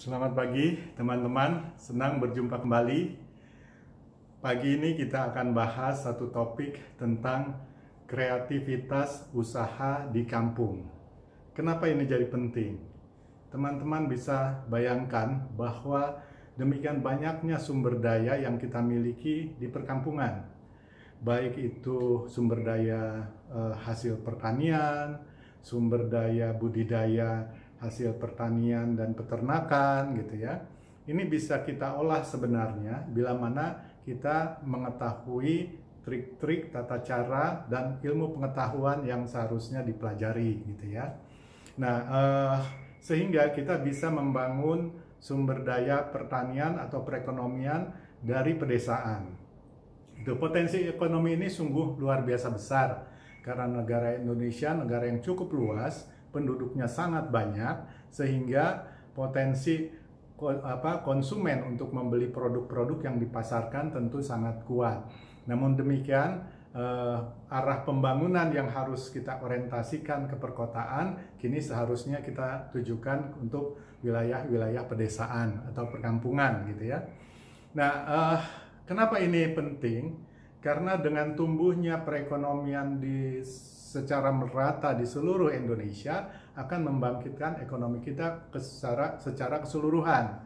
Selamat pagi teman-teman, senang berjumpa kembali. Pagi ini kita akan bahas satu topik tentang kreativitas usaha di kampung. Kenapa ini jadi penting? Teman-teman bisa bayangkan bahwa demikian banyaknya sumber daya yang kita miliki di perkampungan. Baik itu sumber daya hasil pertanian, sumber daya budidaya hasil pertanian dan peternakan gitu ya. Ini bisa kita olah sebenarnya bila mana kita mengetahui trik-trik, tata cara dan ilmu pengetahuan yang seharusnya dipelajari gitu ya. Nah, sehingga kita bisa membangun sumber daya pertanian atau perekonomian dari pedesaan. Itu potensi ekonomi ini sungguh luar biasa besar karena negara Indonesia negara yang cukup luas, penduduknya sangat banyak sehingga potensi konsumen untuk membeli produk-produk yang dipasarkan tentu sangat kuat. Namun demikian arah pembangunan yang harus kita orientasikan ke perkotaan kini seharusnya kita tujukan untuk wilayah-wilayah pedesaan atau perkampungan gitu ya. Nah, kenapa ini penting? Karena dengan tumbuhnya perekonomian secara merata di seluruh Indonesia akan membangkitkan ekonomi kita secara keseluruhan.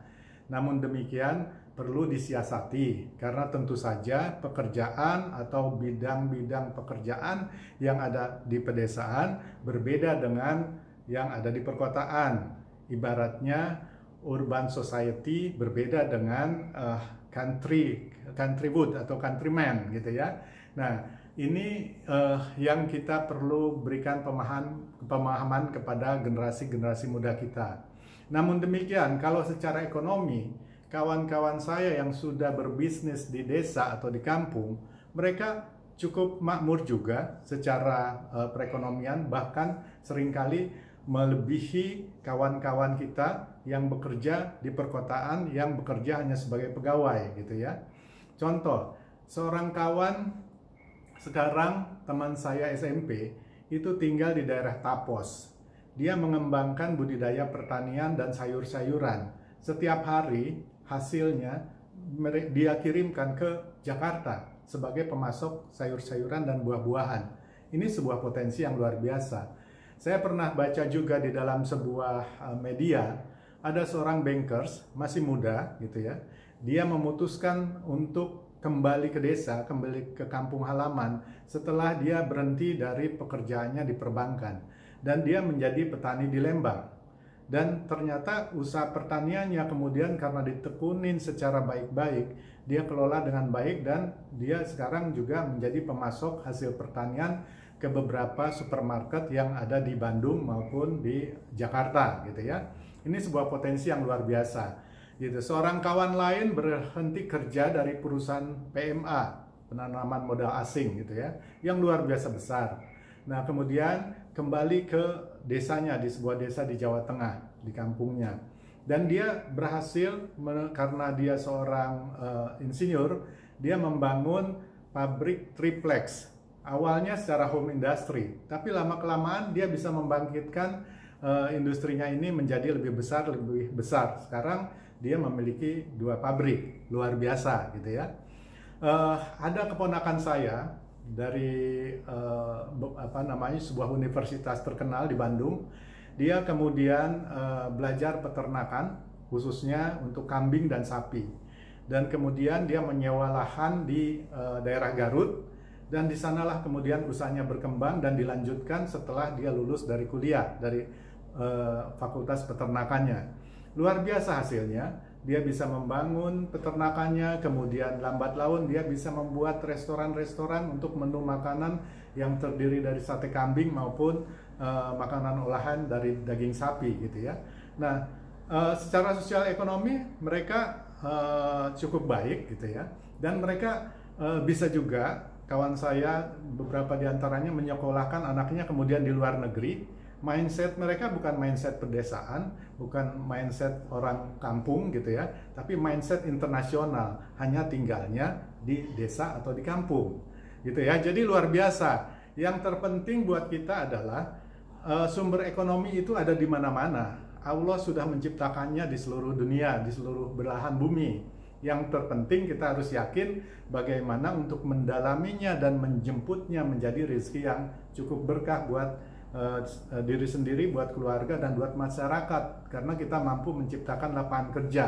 Namun demikian perlu disiasati karena tentu saja pekerjaan atau bidang-bidang pekerjaan yang ada di pedesaan berbeda dengan yang ada di perkotaan. Ibaratnya urban society berbeda dengan countrywood atau countryman gitu ya. Nah, ini yang kita perlu berikan pemahaman kepada generasi-generasi muda kita. Namun demikian, kalau secara ekonomi, kawan-kawan saya yang sudah berbisnis di desa atau di kampung, mereka cukup makmur juga secara perekonomian, bahkan seringkali melebihi kawan-kawan kita yang bekerja di perkotaan, yang bekerja hanya sebagai pegawai gitu ya. Contoh, seorang kawan sekarang teman saya SMP itu tinggal di daerah Tapos. Dia mengembangkan budidaya pertanian dan sayur-sayuran. Setiap hari hasilnya dia kirimkan ke Jakarta sebagai pemasok sayur-sayuran dan buah-buahan. Ini sebuah potensi yang luar biasa. Saya pernah baca juga di dalam sebuah media, ada seorang bankers, masih muda gitu ya. Dia memutuskan untuk kembali ke desa, kembali ke kampung halaman setelah dia berhenti dari pekerjaannya di perbankan. Dan dia menjadi petani di Lembang. Dan ternyata usaha pertaniannya kemudian karena ditekunin secara baik-baik, dia kelola dengan baik dan dia sekarang juga menjadi pemasok hasil pertanian ke beberapa supermarket yang ada di Bandung maupun di Jakarta gitu ya. Ini sebuah potensi yang luar biasa. Gitu. Seorang kawan lain berhenti kerja dari perusahaan PMA, penanaman modal asing gitu ya, yang luar biasa besar. Nah, kemudian kembali ke desanya, di sebuah desa di Jawa Tengah, di kampungnya. Dan dia berhasil, karena dia seorang insinyur, dia membangun pabrik triplex. Awalnya secara home industry, tapi lama-kelamaan dia bisa membangkitkan industrinya ini menjadi lebih besar. Sekarang dia memiliki 2 pabrik, luar biasa gitu ya. Ada keponakan saya dari sebuah universitas terkenal di Bandung. Dia kemudian belajar peternakan khususnya untuk kambing dan sapi. Dan kemudian dia menyewa lahan di daerah Garut. Dan di sanalah kemudian usahanya berkembang dan dilanjutkan setelah dia lulus dari kuliah, dari fakultas peternakannya. Luar biasa hasilnya, dia bisa membangun peternakannya, kemudian lambat laun dia bisa membuat restoran-restoran untuk menu makanan yang terdiri dari sate kambing maupun makanan olahan dari daging sapi gitu ya. Nah, secara sosial ekonomi mereka cukup baik gitu ya, dan mereka bisa juga, kawan saya beberapa diantaranya menyekolahkan anaknya kemudian di luar negeri. Mindset mereka bukan mindset pedesaan, bukan mindset orang kampung gitu ya, tapi mindset internasional, hanya tinggalnya di desa atau di kampung gitu ya. Jadi luar biasa. Yang terpenting buat kita adalah sumber ekonomi itu ada di mana-mana. Allah sudah menciptakannya di seluruh dunia, di seluruh belahan bumi. Yang terpenting kita harus yakin bagaimana untuk mendalaminya dan menjemputnya menjadi rezeki yang cukup berkah buat diri sendiri, buat keluarga, dan buat masyarakat. Karena kita mampu menciptakan lapangan kerja.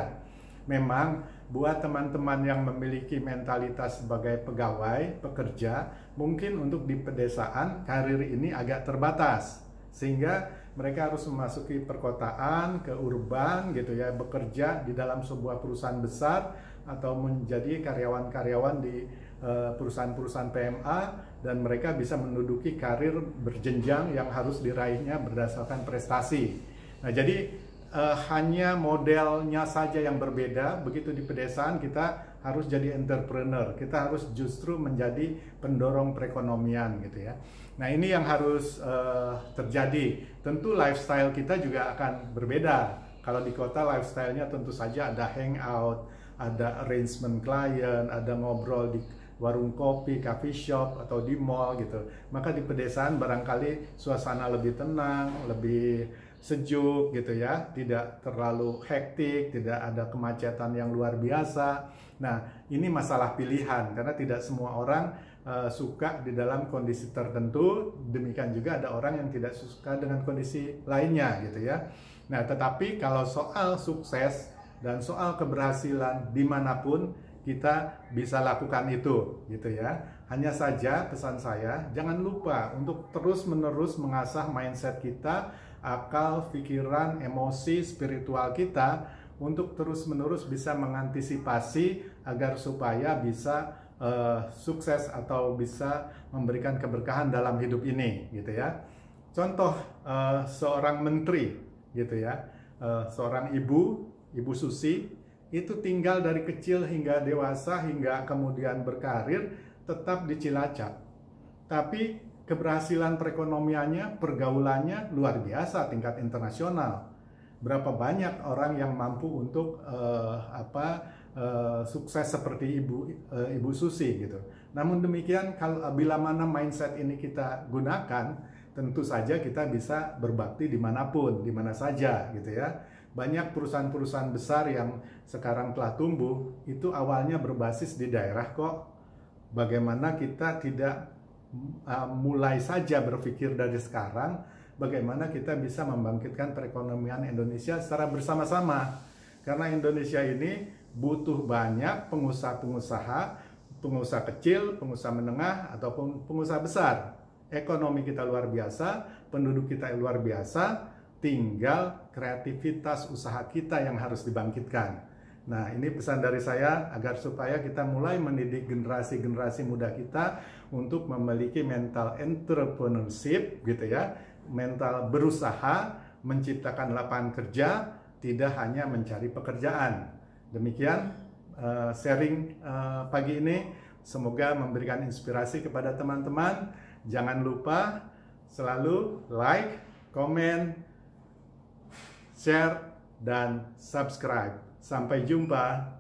Memang buat teman-teman yang memiliki mentalitas sebagai pegawai, pekerja, mungkin untuk di pedesaan karir ini agak terbatas. Sehingga mereka harus memasuki perkotaan, ke urban gitu ya, bekerja di dalam sebuah perusahaan besar atau menjadi karyawan-karyawan di perusahaan-perusahaan PMA, dan mereka bisa menduduki karir berjenjang yang harus diraihnya berdasarkan prestasi. Nah, jadi hanya modelnya saja yang berbeda. Begitu di pedesaan kita harus jadi entrepreneur, kita harus justru menjadi pendorong perekonomian gitu ya. Nah, ini yang harus terjadi. Tentu lifestyle kita juga akan berbeda. Kalau di kota lifestyle-nya tentu saja ada hangout, ada arrangement klien, ada ngobrol di warung kopi, coffee shop, atau di mall gitu. Maka di pedesaan barangkali suasana lebih tenang, lebih sejuk gitu ya, tidak terlalu hektik, tidak ada kemacetan yang luar biasa. Nah, ini masalah pilihan karena tidak semua orang suka di dalam kondisi tertentu, demikian juga ada orang yang tidak suka dengan kondisi lainnya gitu ya. Nah, tetapi kalau soal sukses dan soal keberhasilan dimanapun kita bisa lakukan itu gitu ya. Hanya saja pesan saya, jangan lupa untuk terus-menerus mengasah mindset kita, akal, pikiran, emosi, spiritual kita untuk terus-menerus bisa mengantisipasi agar supaya bisa sukses atau bisa memberikan keberkahan dalam hidup ini gitu ya. Contoh seorang menteri gitu ya, seorang ibu Susi itu tinggal dari kecil hingga dewasa hingga kemudian berkarir tetap di Cilacap. Tapi keberhasilan perekonomiannya, pergaulannya luar biasa tingkat internasional. Berapa banyak orang yang mampu untuk sukses seperti Ibu Susi gitu. Namun demikian, bila mana mindset ini kita gunakan, tentu saja kita bisa berbakti dimanapun, dimana saja gitu ya. Banyak perusahaan-perusahaan besar yang sekarang telah tumbuh itu awalnya berbasis di daerah kok. Bagaimana kita tidak mulai saja berpikir dari sekarang bagaimana kita bisa membangkitkan perekonomian Indonesia secara bersama-sama. Karena Indonesia ini butuh banyak pengusaha-pengusaha, pengusaha kecil, pengusaha menengah, ataupun pengusaha besar. Ekonomi kita luar biasa, penduduk kita luar biasa, tinggal kreativitas usaha kita yang harus dibangkitkan. Nah, ini pesan dari saya agar supaya kita mulai mendidik generasi-generasi muda kita untuk memiliki mental entrepreneurship gitu ya, mental berusaha, menciptakan lapangan kerja, tidak hanya mencari pekerjaan. Demikian sharing pagi ini, semoga memberikan inspirasi kepada teman-teman. Jangan lupa selalu like, komen, share, dan subscribe. Sampai jumpa.